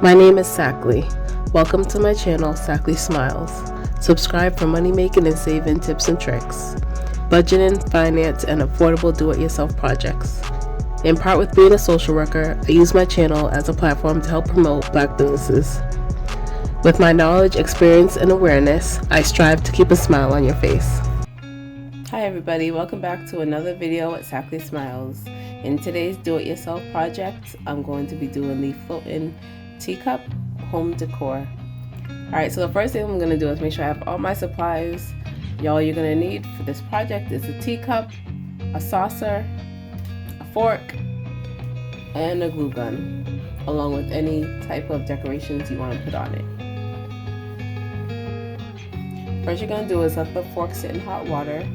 My name is Sakle. Welcome to my channel, Sakle Smiles. Subscribe for money making and saving tips and tricks, budgeting, finance, and affordable do-it-yourself projects. In part with being a social worker, I use my channel as a platform to help promote Black businesses. With my knowledge, experience, and awareness, I strive to keep a smile on your face. Hi everybody, welcome back to another video at Sakle Smiles. In today's do-it-yourself project, I'm going to be doing the floating teacup home decor. Alright, so the first thing I'm going to do is make sure I have all my supplies. Y'all, you're going to need for this project is a teacup, a saucer, a fork, and a glue gun, along with any type of decorations you want to put on it. First you're going to do is let the fork sit in hot water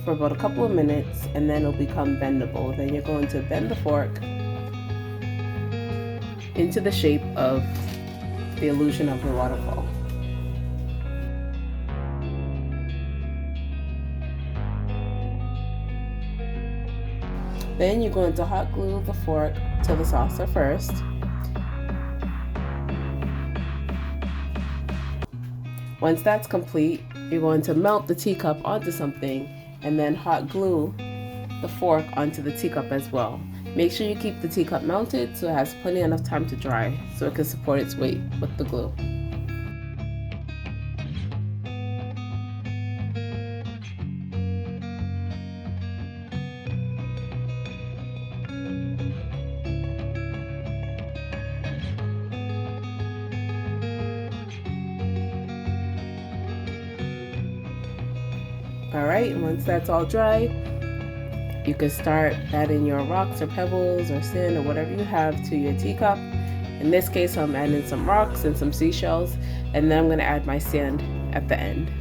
for about a couple of minutes, and then it'll become bendable. Then you're going to bend the fork into the shape of the illusion of the waterfall. Then you're going to hot glue the fork to the saucer first. Once that's complete, you're going to melt the teacup onto something and then hot glue the fork onto the teacup as well. Make sure you keep the teacup mounted so it has plenty enough time to dry so it can support its weight with the glue. Alright, once that's all dry, you can start adding your rocks or pebbles or sand or whatever you have to your teacup. In this case, I'm adding some rocks and some seashells, and then I'm going to add my sand at the end.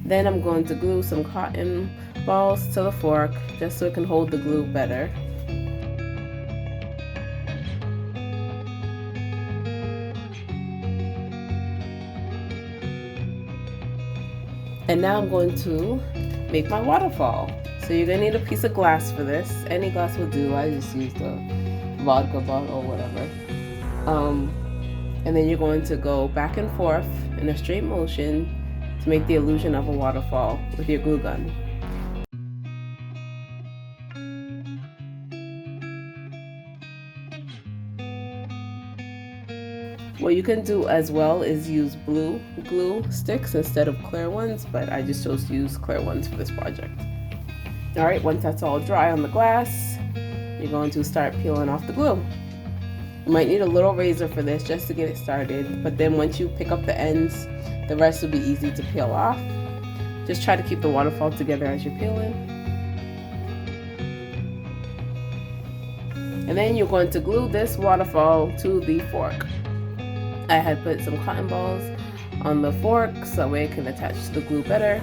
Then I'm going to glue some cotton balls to the fork just so it can hold the glue better. And now I'm going to make my waterfall. So you're going to need a piece of glass for this. Any glass will do. I just used a vodka bottle or whatever. And then you're going to go back and forth in a straight motion to make the illusion of a waterfall with your glue gun. What you can do as well is use blue glue sticks instead of clear ones, but I just chose to use clear ones for this project. Alright, once that's all dry on the glass, you're going to start peeling off the glue. You might need a little razor for this just to get it started, but then once you pick up the ends, the rest will be easy to peel off. Just try to keep the waterfall together as you're peeling. And then you're going to glue this waterfall to the fork. I had put some cotton balls on the fork so that way it can attach to the glue better.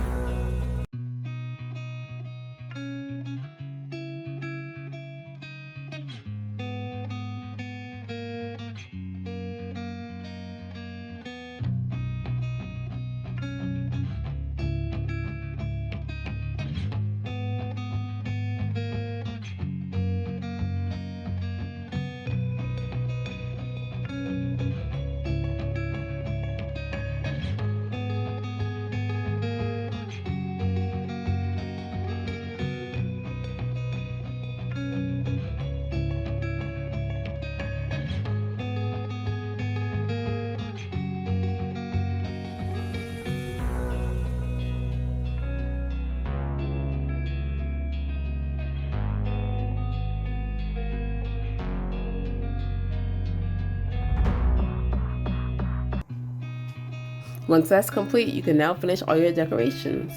Once that's complete, you can now finish all your decorations.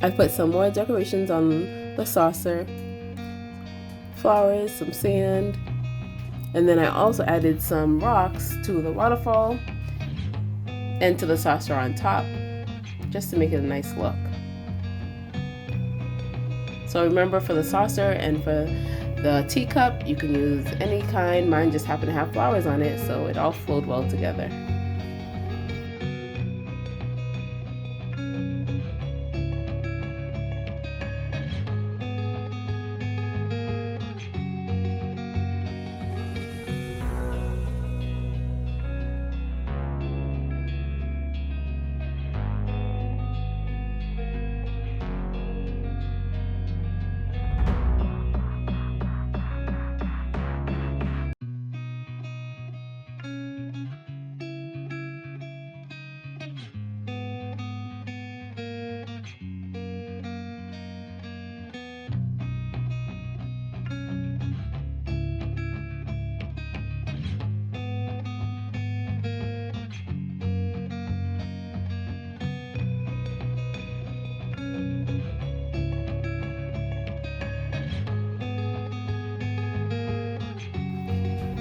I put some more decorations on the saucer, flowers, some sand, and then I also added some rocks to the waterfall and to the saucer on top, just to make it a nice look. So remember, for the saucer and for the teacup, you can use any kind. Mine just happened to have flowers on it, so it all flowed well together.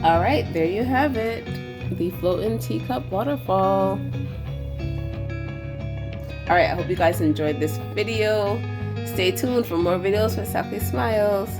Alright, there you have it, the floating teacup waterfall. Alright, I hope you guys enjoyed this video. Stay tuned for more videos for Sakle Smiles.